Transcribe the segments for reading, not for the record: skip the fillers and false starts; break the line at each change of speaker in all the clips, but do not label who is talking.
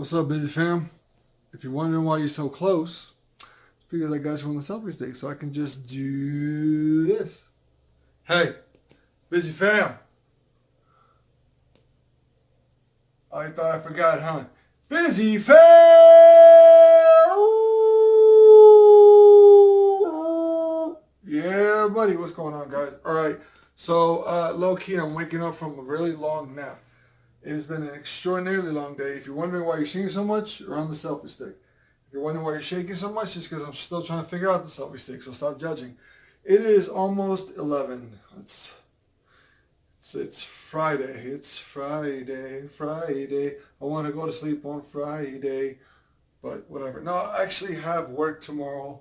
What's up, busy fam? If you're wondering why you're so close, it's because I got you on the selfie stick, so I can just do this. Hey, busy fam. I thought I forgot, huh? Busy fam! Yeah, buddy, what's going on, guys? All right, so low key, I'm waking up from a really long nap. It has been an extraordinarily long day. If you're wondering why you're seeing so much, you're on the selfie stick. If you're wondering why you're shaking so much, it's because I'm still trying to figure out the selfie stick, so stop judging. It is almost 11. It's Friday. It's Friday. I want to go to sleep on Friday, but whatever. No, I actually have work tomorrow.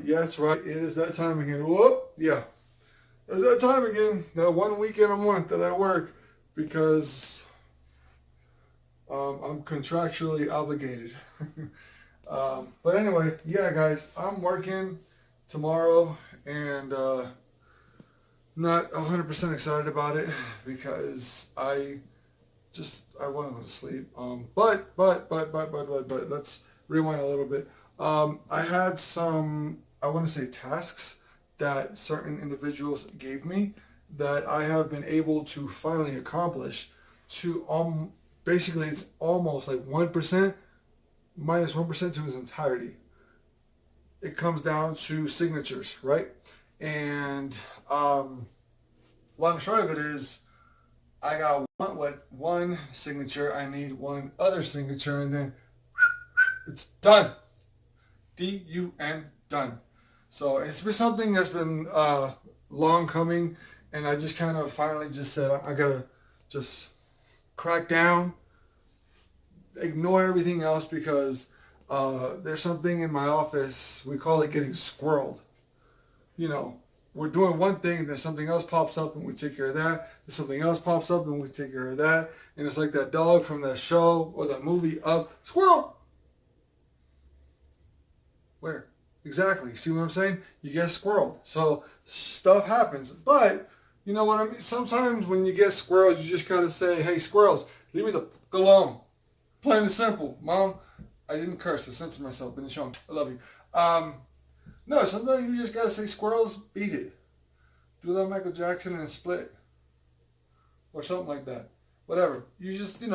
Yeah, that's right. It is that time again. Whoop, yeah. It's that time again. That one weekend a month that I work because I'm contractually obligated. But anyway, yeah, guys, I'm working tomorrow and not 100% excited about it because I want to go to sleep. But let's rewind a little bit. I had some, I want to say, tasks that certain individuals gave me that I have been able to finally accomplish to basically it's almost like 1% minus 1% to its entirety. It comes down to signatures, right? And long and short of it is I got one signature, I need one other signature, and then it's done. D-U-N, done. So it's been something that's been long coming, and I just kind of finally just said I gotta just crack down, ignore everything else because there's something in my office, we call it getting squirreled. You know, we're doing one thing, then something else pops up and we take care of that. Then something else pops up and we take care of that. And it's like that dog from that show or that movie, Up, squirrel. Where? Exactly. See what I'm saying? You get squirreled. So stuff happens. But, you know what I mean? Sometimes when you get squirreled, you just gotta say, hey, squirrels, leave me the fuck alone. Plain and simple. Mom, I didn't curse. I censored myself. Didn't show 'em. I love you. No, sometimes you just gotta say, squirrels, beat it. Do that Michael Jackson and Split. Or something like that. Whatever. You just, you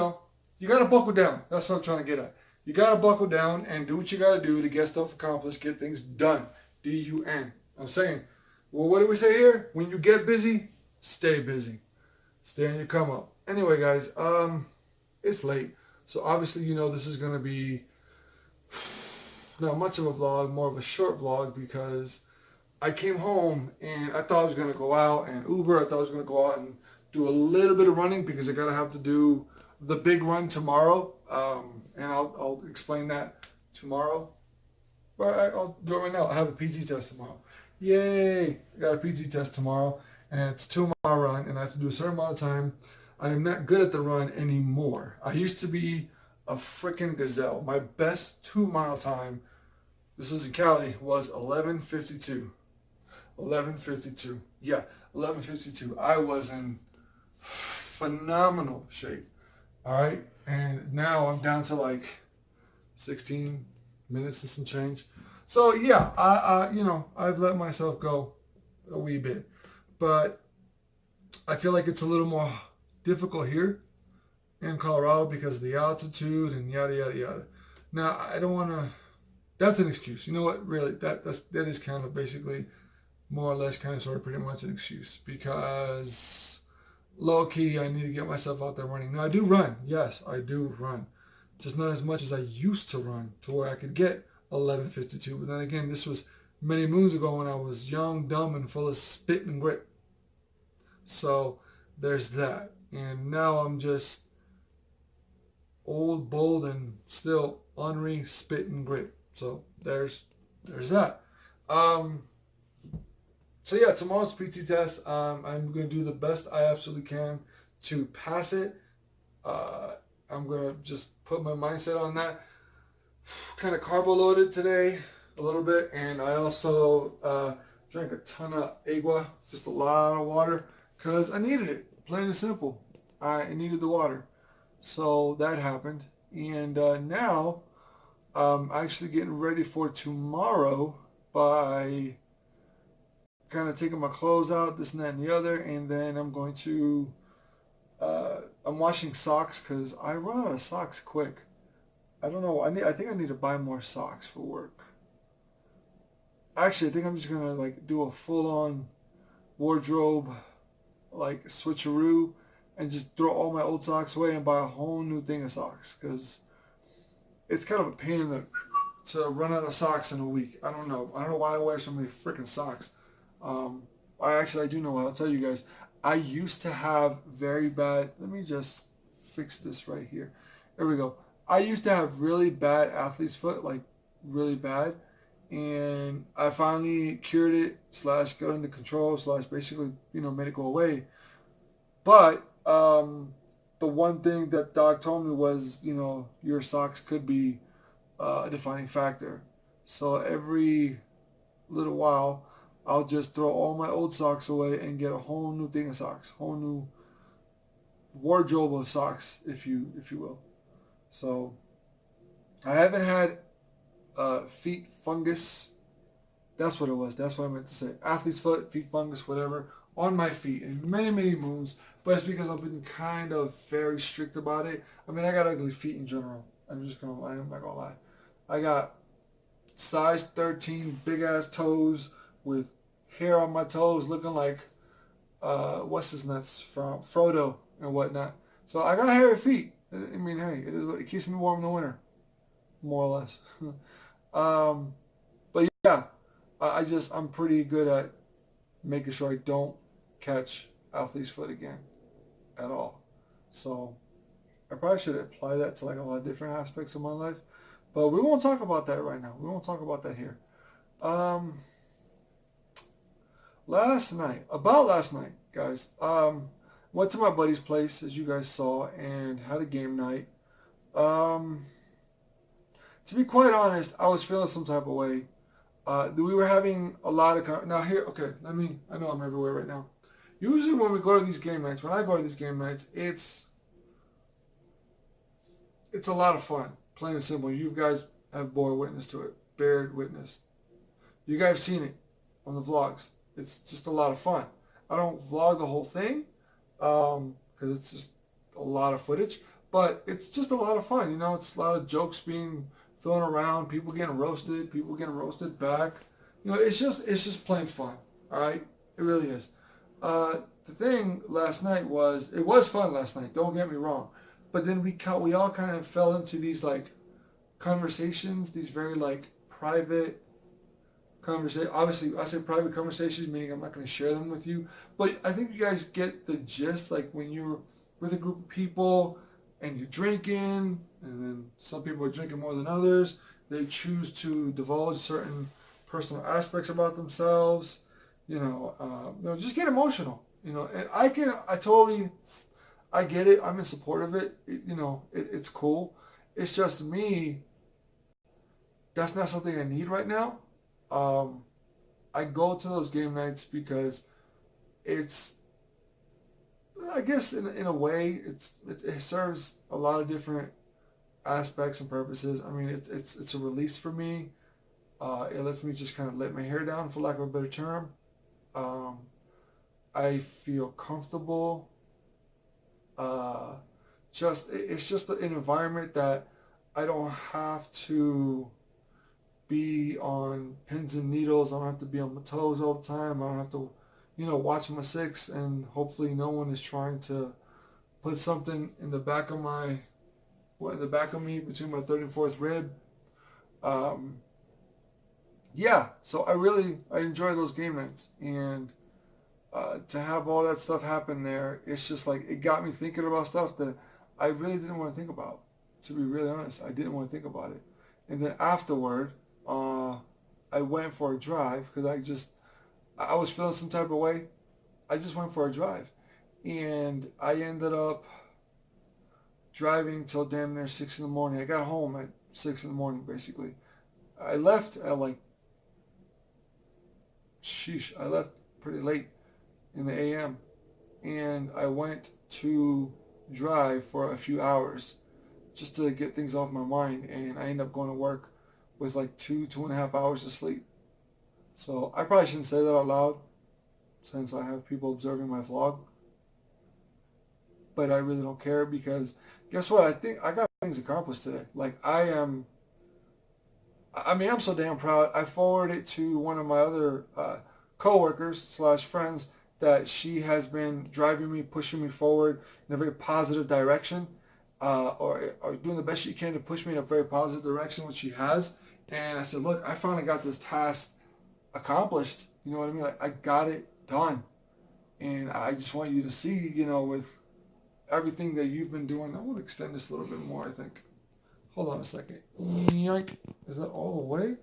gotta buckle down. That's what I'm trying to get at. You gotta buckle down and do what you gotta do to get stuff accomplished, get things done. D-U-N. I'm saying, well, what do we say here? When you get busy, stay busy. Stay on your come up. Anyway, guys, it's late. So obviously, this is gonna be not much of a vlog, more of a short vlog because I came home and I thought I was going to go out and Uber. I thought I was going to go out and do a little bit of running because I got to have to do the big run tomorrow. And I'll explain that tomorrow. But I'll do it right now. I have a PT test tomorrow. Yay! I got a PT test tomorrow and it's a 2-mile run and I have to do a certain amount of time. I am not good at the run anymore. I used to be a freaking gazelle. My best 2-mile time, this is in Cali, was 11:52. 11:52. Yeah, 11:52. I was in phenomenal shape. All right, and now I'm down to like 16 minutes and some change. So yeah, I've let myself go a wee bit, but I feel like it's a little more difficult here in Colorado because of the altitude and yada yada yada. Now I don't want to. That's an excuse. You know what? Really, that is kind of basically more or less kind of sort of pretty much an excuse because low key I need to get myself out there running. Now I do run. Yes, I do run. Just not as much as I used to run to where I could get 11:52. But then again, this was many moons ago when I was young, dumb, and full of spit and grit. So there's that. And now I'm just old, bold, and still ornery, spit and grit. So there's that. So yeah, tomorrow's PT test. I'm gonna do the best I absolutely can to pass it. I'm gonna just put my mindset on that. Kind of carbo loaded today a little bit, and I also drank a ton of agua, just a lot of water, because I needed it. Plain and simple. I needed the water. So that happened. And now I'm actually getting ready for tomorrow by kind of taking my clothes out, this and that and the other, and then I'm going to I'm washing socks because I run out of socks quick. I don't know. I think I need to buy more socks for work. Actually, I think I'm just gonna like do a full on wardrobe like switcheroo and just throw all my old socks away and buy a whole new thing of socks because it's kind of a pain in the to run out of socks in a week. I don't know. I don't know why I wear so many freaking socks. Um, I do know. I'll tell you guys. I used to have very bad. Let me just fix this right here. There we go. I used to have really bad athlete's foot, like really bad, and I finally cured it slash got under control slash basically made it go away. But the one thing that doc told me was your socks could be a defining factor. So every little while, I'll just throw all my old socks away and get a whole new thing of socks, whole new wardrobe of socks, if you will. So I haven't had feet fungus. That's what it was. That's what I meant to say. Athlete's foot, feet fungus, whatever, on my feet in many, many moons. But it's because I've been kind of very strict about it. I mean, I got ugly feet in general. I'm just gonna lie. I'm not gonna lie. I got size 13 big ass toes with hair on my toes looking like what's his nuts from Frodo and whatnot. So I got hairy feet. I mean, hey, it keeps me warm in the winter, more or less. But yeah, I'm pretty good at making sure I don't catch athlete's foot again at all. So I probably should apply that to like a lot of different aspects of my life. But we won't talk about that right now. We won't talk about that here. Um, about last night, guys. Went to my buddy's place, as you guys saw, and had a game night. Um, to be quite honest, I was feeling some type of way. We were having a lot of now here. Okay, I know I'm everywhere right now. Usually when we go to these game nights, when I go to these game nights, it's a lot of fun. Plain and simple. You guys have bore witness to it, bared witness. You guys have seen it on the vlogs. It's just a lot of fun. I don't vlog the whole thing because it's just a lot of footage, but it's just a lot of fun. It's a lot of jokes being thrown around, people getting roasted back. It's just plain fun. All right, it really is. The thing last night it was fun last night. Don't get me wrong, but then we all kind of fell into these like conversations, these very like private conversation. Obviously, I say private conversations, meaning I'm not going to share them with you. But I think you guys get the gist. Like when you're with a group of people and you're drinking, and then some people are drinking more than others. They choose to divulge certain personal aspects about themselves. Just get emotional. And I get it. I'm in support of it. It's cool. It's just me. That's not something I need right now. Um, I go to those game nights because it's, I guess in a way, it serves a lot of different aspects and purposes. I mean, it's a release for me. It lets me just kind of let my hair down, for lack of a better term. Um, I feel comfortable. Uh, it's just an environment that I don't have to be on pins and needles. I don't have to be on my toes all the time. I don't have to, watch my six, and hopefully no one is trying to put something in the back of me between my third and fourth rib. Um, yeah, so I enjoy those game nights, and to have all that stuff happen there, it's just like it got me thinking about stuff that I really didn't want to think about. To be really honest, I didn't want to think about it. And then afterward, I went for a drive because I was feeling some type of way. I just went for a drive, and I ended up driving till damn near 6 in the morning. I got home at 6 in the morning, basically. I left at like, I left pretty late in the AM, and I went to drive for a few hours. just to get things off my mind, and I end up going to work with like 2.5 hours of sleep. So I probably shouldn't say that out loud since I have people observing my vlog, but I really don't care because guess what? I think I got things accomplished today. Like I mean, I'm so damn proud. I forwarded it to one of my other coworkers slash friends that she has been driving me, pushing me forward in a very positive direction, or doing the best she can to push me in a very positive direction, which she has. And I said, look, I finally got this task accomplished. You know what I mean? Like I got it done, and I just want you to see, with everything that you've been doing. I want to extend this a little bit more. I think. Hold on a second. Yoink. Is that all the way?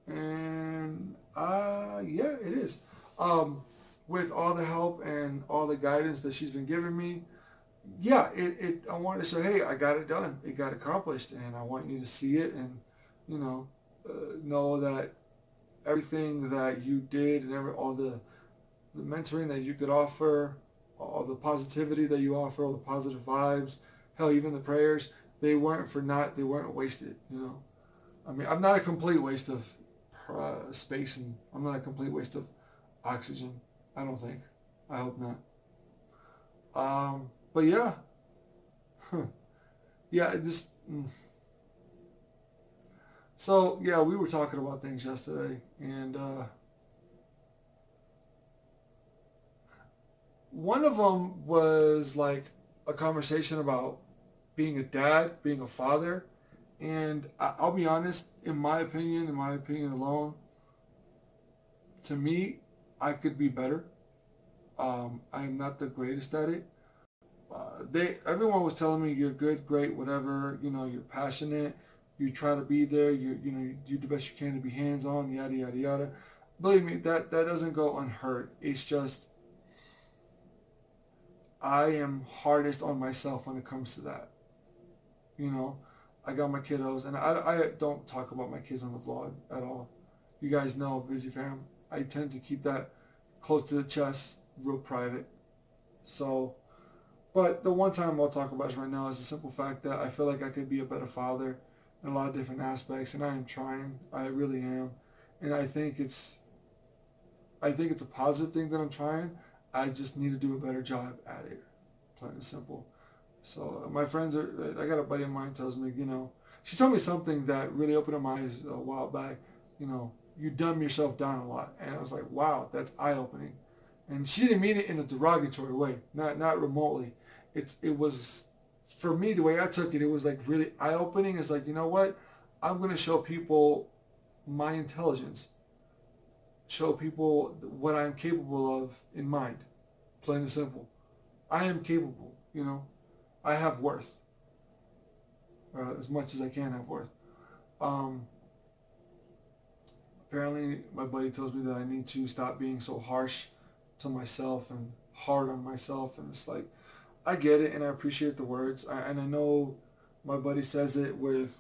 And yeah, it is. With all the help and all the guidance that she's been giving me, yeah, I wanted to say, hey, I got it done. It got accomplished, and I want you to see it and, know that everything that you did and all the mentoring that you could offer, all the positivity that you offer, all the positive vibes, hell, even the prayers, they weren't wasted, I mean, I'm not a complete waste of space, and I'm not a complete waste of oxygen. I don't think. I hope not. But yeah. Yeah, it just... So, yeah, we were talking about things yesterday, and one of them was like a conversation about being a dad, being a father, and I'll be honest, in my opinion alone, to me, I could be better. I am not the greatest at it. Everyone was telling me you're good, great, whatever. You're passionate. You try to be there. You do the best you can to be hands on. Yada yada yada. Believe me, that doesn't go unheard. It's just I am hardest on myself when it comes to that. I got my kiddos, and I don't talk about my kids on the vlog at all. You guys know, Busy Fam. I tend to keep that close to the chest, real private. So, but the one time I'll talk about it right now is the simple fact that I feel like I could be a better father in a lot of different aspects, and I am trying. I really am, and I think it's a positive thing that I'm trying. I just need to do a better job at it, plain and simple. So my friends I got a buddy of mine tells me, she told me something that really opened up my eyes a while back. You dumb yourself down a lot, and I was like, wow, that's eye opening. And she didn't mean it in a derogatory way, not remotely. It was, for me, the way I took it, it was like really eye opening. It's like, you know what? I'm going to show people my intelligence, show people what I'm capable of in mind, plain and simple. I am capable. I have worth, as much as I can have worth. Apparently, my buddy tells me that I need to stop being so harsh to myself and hard on myself, and it's like, I get it, and I appreciate the words, and I know my buddy says it with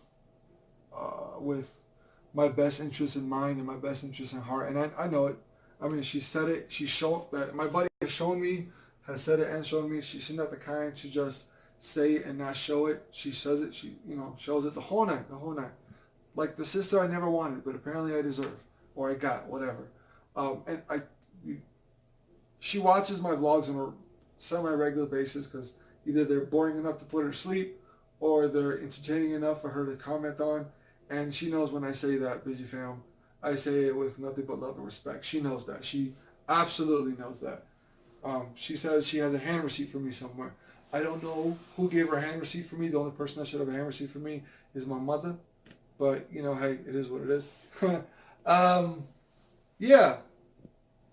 my best interest in mind and my best interest in heart, and I know it. I mean, she said it. My buddy has shown me, has said it and shown me. She's not the kind to just say it and not show it. She says it. She shows it the whole night. Like the sister I never wanted, but apparently I deserve, or I got, whatever. And she watches my vlogs on a semi-regular basis because either they're boring enough to put her to sleep, or they're entertaining enough for her to comment on. And she knows when I say that, Busy Fam, I say it with nothing but love and respect. She knows that. She absolutely knows that. She says she has a hand receipt for me somewhere. I don't know who gave her a hand receipt for me. The only person that should have a hand receipt for me is my mother. But, hey, it is what it is. Yeah.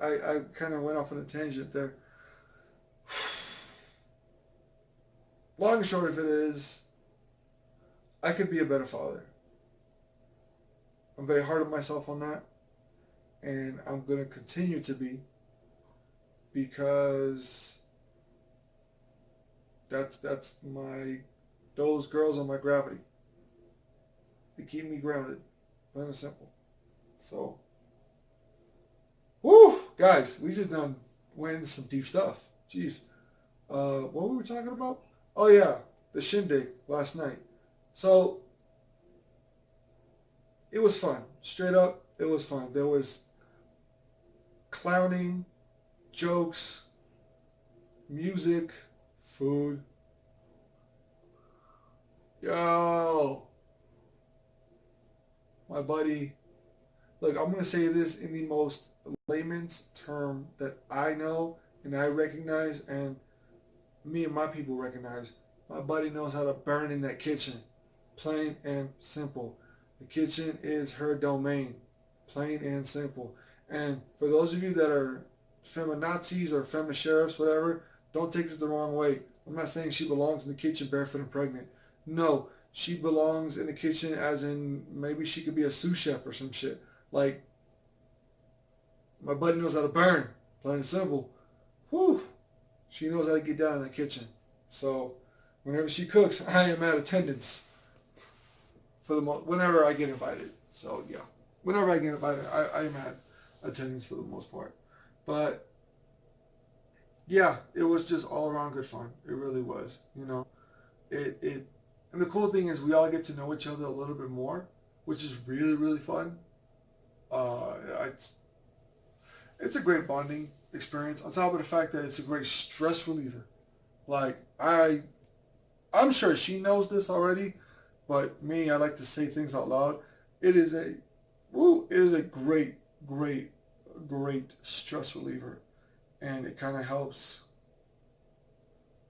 I kind of went off on a tangent there. Long and short of it is, I could be a better father. I'm very hard on myself on that. And I'm going to continue to be. Because those girls are my gravity. They keep me grounded. Plain and simple. So, woo! Guys, we just went into some deep stuff. Jeez. What were we talking about? Oh yeah, the shindig last night. So it was fun. Straight up, it was fun. There was clowning, jokes, music, food. Yo, my buddy. Look, I'm gonna say this in the most layman's term that I know and I recognize, and me and my people recognize. My buddy knows how to burn in that kitchen. Plain and simple. The kitchen is her domain. Plain and simple. And for those of you that are feminazis or sheriffs, whatever, don't take this the wrong way. I'm not saying she belongs in the kitchen barefoot and pregnant. No, she belongs in the kitchen as in maybe she could be a sous chef or some shit. Like, my buddy knows how to burn. Plain and simple. Whew. She knows how to get down in the kitchen. So whenever she cooks, I am at attendance for the whenever I get invited. So yeah, whenever I get invited, I am at attendance for the most part. But yeah, it was just all around good fun. It really was. You know, it and the cool thing is we all get to know each other a little bit more, which is really really fun. Uh, it's a great bonding experience. On top of the fact that it's a great stress reliever. Like I'm sure she knows this already, but me, I like to say things out loud. It is a, it is a great, great, great stress reliever, and it kind of helps.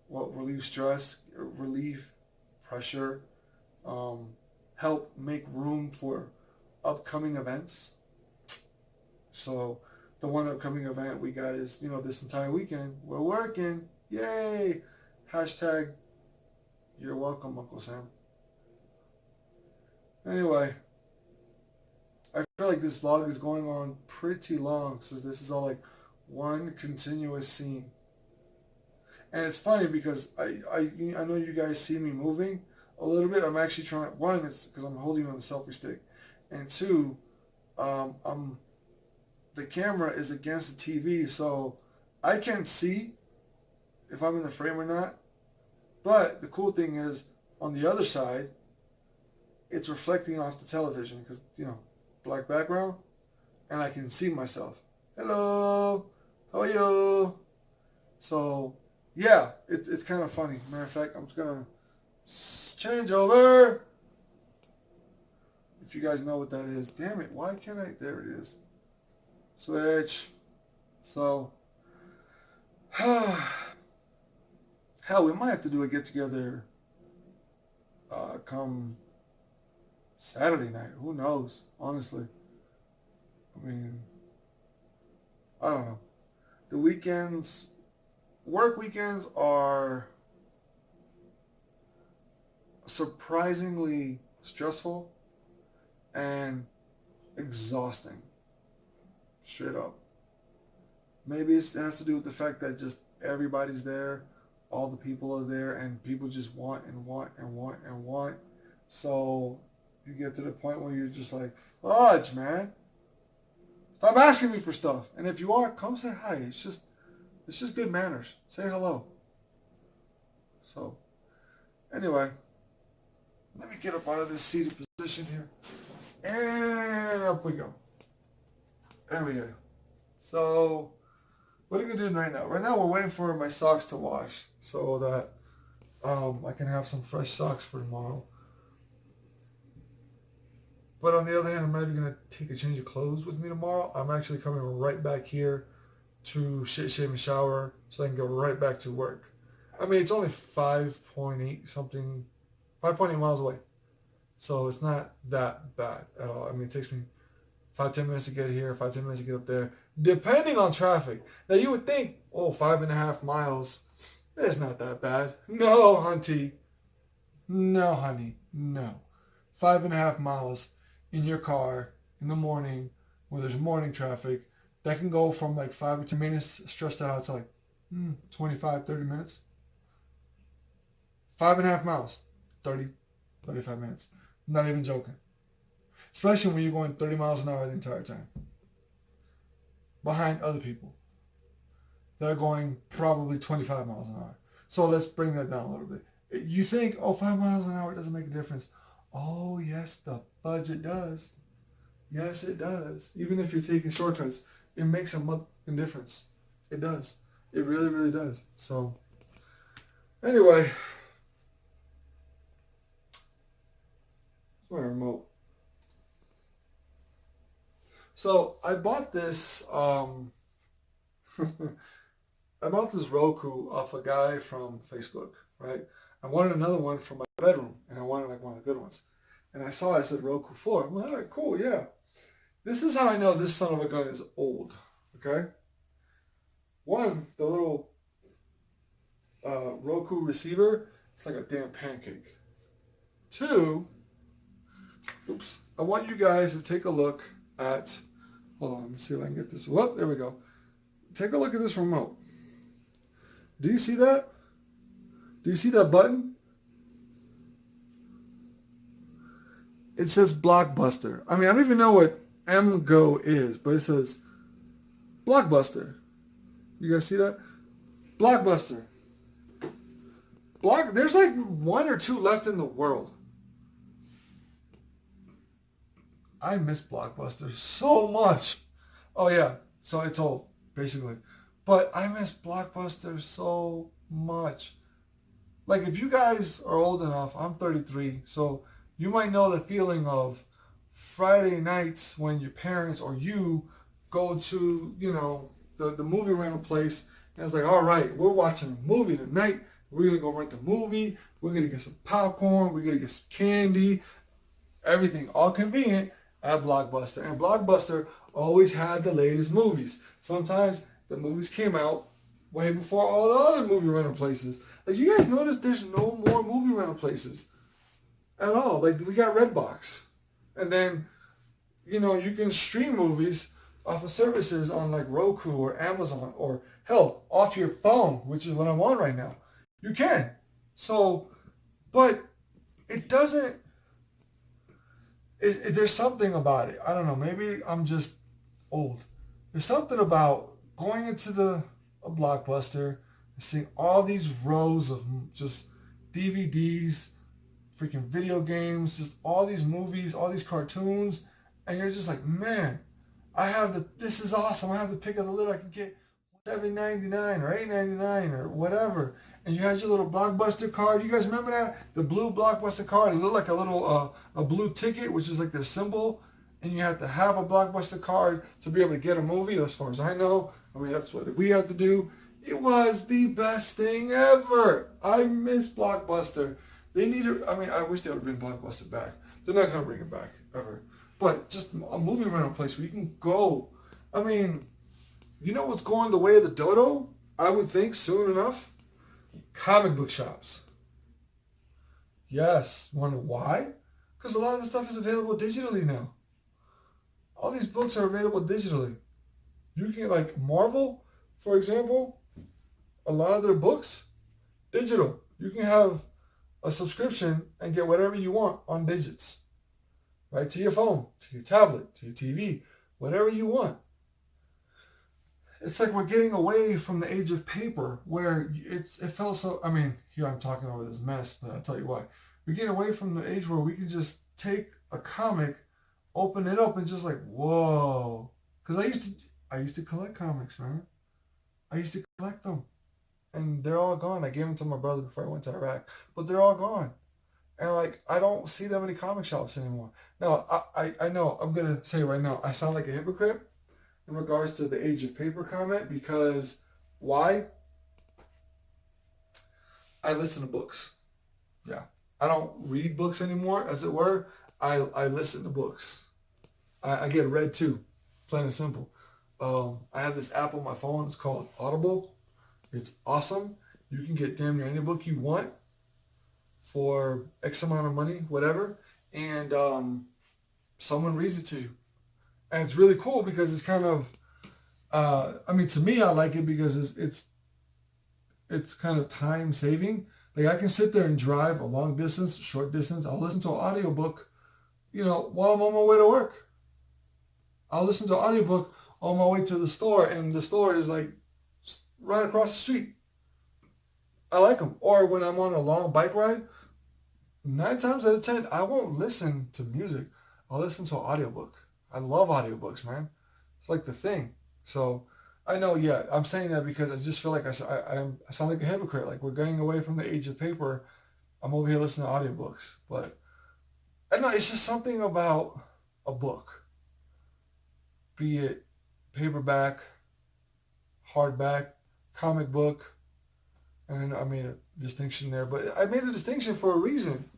Well, relieve stress, relieve pressure, help make room for upcoming events. So the one upcoming event we got is, this entire weekend. We're working. Yay! Hashtag, you're welcome, Uncle Sam. Anyway, I feel like this vlog is going on pretty long, so this is all like one continuous scene. And it's funny because I know you guys see me moving a little bit. I'm actually trying, one, it's because I'm holding on the selfie stick. And two, the camera is against the TV, so I can't see if I'm in the frame or not. But the cool thing is, on the other side, it's reflecting off the television because, black background, and I can see myself. Hello, how are you? So, yeah, it's kind of funny. Matter of fact, I'm just going to change over. If you guys know what that is. Damn it, why can't I? There it is. Switch. So, hell, we might have to do a get-together come Saturday night. Who knows, honestly. I mean, I don't know. The weekends, work weekends are surprisingly stressful and exhausting. Straight up. Maybe it has to do with the fact that just everybody's there, all the people are there, and people just want and want and want and want. So you get to the point where you're just like, fudge, man. Stop asking me for stuff. And if you are, come say hi. It's just good manners. Say hello. So, anyway, let me get up out of this seated position here. And up we go. There we go. So, what are we going to do right now? Right now, we're waiting for my socks to wash so that I can have some fresh socks for tomorrow. But on the other hand, I'm not even going to take a change of clothes with me tomorrow. I'm actually coming right back here to shave and shower so I can go right back to work. I mean, it's only 5.8 something, 5.8 miles away. So it's not that bad at all. I mean, it takes me 5-10 minutes to get here, 5-10 minutes to get up there, depending on traffic. Now, you would think, 5.5 miles, it's not that bad. No, hunty. No, honey. No. 5.5 miles in your car in the morning when there's morning traffic, that can go from like 5 or 10 minutes stretched out to like 25, 30 minutes. 5.5 miles, 30, 35 minutes. I'm not even joking. Especially when you're going 30 miles an hour the entire time. Behind other people. They're going probably 25 miles an hour. So let's bring that down a little bit. You think, oh, 5 miles an hour doesn't make a difference. Oh, yes, the budget does. Yes, it does. Even if you're taking shortcuts, it makes a motherfucking difference. It does. It really, really does. So, anyway, my remote. So I bought this. I bought this Roku off a guy from Facebook, right? I wanted another one for my bedroom, and I wanted like one of the good ones. And I saw it said Roku 4. I'm like, all right, cool, yeah. This is how I know this son of a gun is old, okay? One, the little Roku receiver, it's like a damn pancake. Two, oops, I want you guys to take a look at, hold on, let me see if I can get this. Whoop, there we go. Take a look at this remote. Do you see that? Do you see that button? It says Blockbuster. I mean, I don't even know what MGO is, but it says Blockbuster. You guys see that? Blockbuster. There's like one or two left in the world. I miss Blockbuster so much. Oh yeah, so it's old, basically. But I miss Blockbuster so much. Like if you guys are old enough, I'm 33, so you might know the feeling of Friday nights when your parents or you go to, the movie rental place, and it's like, all right, we're watching a movie tonight. We're going to go rent a movie. We're going to get some popcorn. We're going to get some candy. Everything all convenient at Blockbuster. And Blockbuster always had the latest movies. Sometimes the movies came out way before all the other movie rental places. Like, you guys notice there's no more movie rental places at all. Like, we got Redbox. And then, you can stream movies off of services on like Roku or Amazon or hell, off your phone, which is what I'm on right now. You can. So, but it doesn't, there's something about it. I don't know. Maybe I'm just old. There's something about going into a Blockbuster and seeing all these rows of just DVDs, freaking video games, just all these movies, all these cartoons, and you're just like, man, this is awesome. I have the pick of the litter. I can get $7.99 or $8.99 or whatever. And you had your little Blockbuster card. You guys remember that? The blue Blockbuster card. It looked like a little a blue ticket, which is like their symbol. And you had to have a Blockbuster card to be able to get a movie, as far as I know. I mean, that's what we had to do. It was the best thing ever. I miss Blockbuster. I wish they would bring Blockbuster back. They're not going to bring it back, ever. But just a movie rental place where you can go. I mean, you know what's going the way of the dodo? I would think soon enough. Comic book shops. Yes. Wonder why? Because a lot of the stuff is available digitally now. All these books are available digitally. You can, like Marvel, for example, a lot of their books, digital. You can have a subscription and get whatever you want on digits. Right to your phone, to your tablet, to your TV, whatever you want. It's like we're getting away from the age of paper where it felt so, here I'm talking over this mess, but I'll tell you why. We're getting away from the age where we can just take a comic, open it up and just like, whoa. Because I used to collect comics, man. I used to collect them. And they're all gone. I gave them to my brother before I went to Iraq. But they're all gone. And like, I don't see that many comic shops anymore. Now, I know, I'm going to say right now, I sound like a hypocrite in regards to the age of paper comment, because why? I listen to books. Yeah. I don't read books anymore, as it were. I listen to books. I get read too, plain and simple. I have this app on my phone. It's called Audible. It's awesome. You can get damn near any book you want for X amount of money, whatever, and someone reads it to you. And it's really cool because it's kind of, to me, I like it because it's kind of time saving. Like I can sit there and drive a long distance, short distance. I'll listen to an audiobook, while I'm on my way to work. I'll listen to an audiobook on my way to the store, and the store is like right across the street. I like them. Or when I'm on a long bike ride, 9 times out of 10, I won't listen to music. I'll listen to an audiobook. I love audiobooks, man. It's like the thing. So I know, yeah, I'm saying that because I just feel like I sound like a hypocrite. Like we're getting away from the age of paper. I'm over here listening to audiobooks. But I don't know, it's just something about a book, be it paperback, hardback, comic book. And I made a distinction there, but I made the distinction for a reason.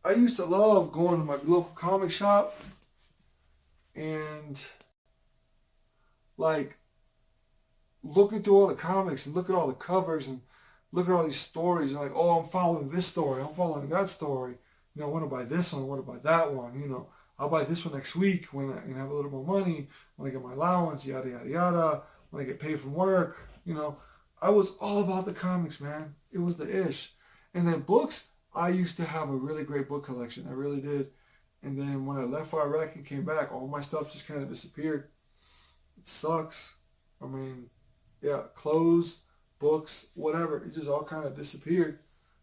I used to love going to my local comic shop and like looking through all the comics and look at all the covers and look at all these stories and like, oh, I'm following this story, I'm following that story. You know, I want to buy this one, I want to buy that one. You know, I'll buy this one next week when I have a little more money, when I get my allowance, yada yada yada. When I get paid from work, you know, I was all about the comics, man. It was the ish. And then books, I used to have a really great book collection. I really did. And then when I left for Iraq and came back, all my stuff just kind of disappeared. It sucks. I mean, yeah, clothes, books, whatever, it just all kind of disappeared.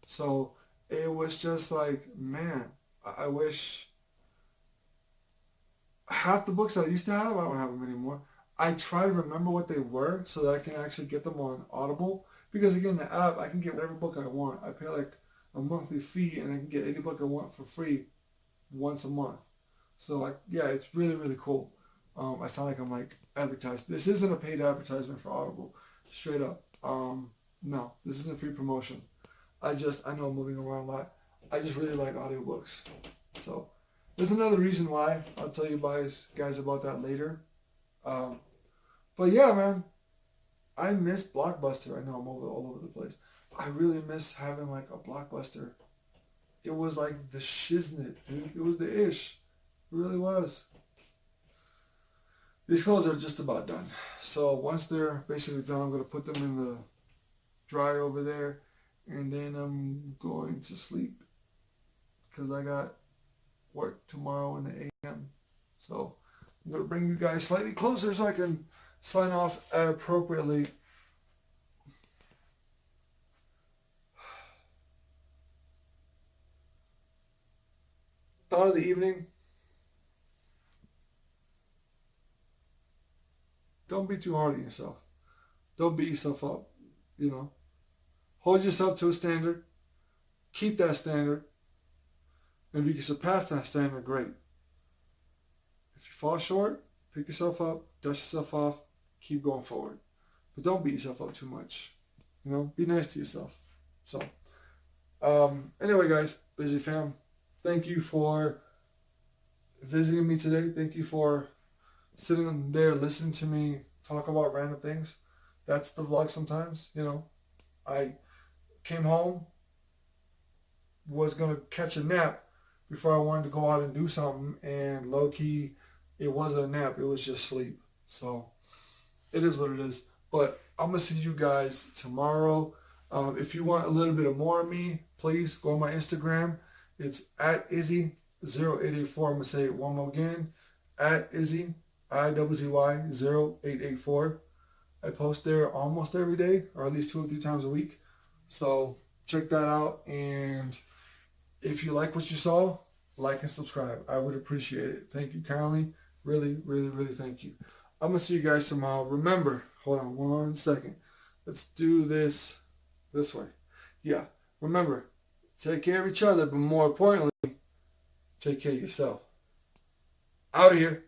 So it was just like, man, I wish half the books that I used to have, I don't have them anymore. I try to remember what they were so that I can actually get them on Audible. Because again, the app, I can get whatever book I want. I pay like a monthly fee and I can get any book I want for free once a month. So like, yeah, it's really, really cool. I sound like I'm like advertised. This isn't a paid advertisement for Audible, straight up. No, this isn't free promotion. I know I'm moving around a lot. I just really like audiobooks. So there's another reason why. I'll tell you guys about that later. Um, but yeah, man, I miss Blockbuster. I know I'm all over the place. I really miss having like a Blockbuster. It was like the shiznit, dude. It was the ish. It really was. These clothes are just about done. So once they're basically done, I'm going to put them in the dryer over there. And then I'm going to sleep. Because I got work tomorrow in the AM. So I'm going to bring you guys slightly closer so I can sign off appropriately. Thought of the evening. Don't be too hard on yourself. Don't beat yourself up. You know, hold yourself to a standard. Keep that standard. And if you can surpass that standard, great. If you fall short, pick yourself up, dust yourself off, keep going forward. But don't beat yourself up too much. You know, be nice to yourself. So, anyway, guys, busy fam, thank you for visiting me today. Thank you for sitting there listening to me talk about random things. That's the vlog sometimes, you know. I came home, was going to catch a nap before I wanted to go out and do something, and low key, it wasn't a nap, it was just sleep. So it is what it is. But I'm going to see you guys tomorrow. If you want a little bit of more of me, please go on my Instagram. It's at Izzy0884. I'm going to say it one more again. At Izzy, IZZY0884. I post there almost every day, or at least 2 or 3 times a week. So check that out. And if you like what you saw, like and subscribe. I would appreciate it. Thank you kindly. Really, really, really thank you. I'm going to see you guys tomorrow. Remember, hold on 1 second. Let's do this way. Yeah. Remember, take care of each other, but more importantly, take care of yourself. Out of here.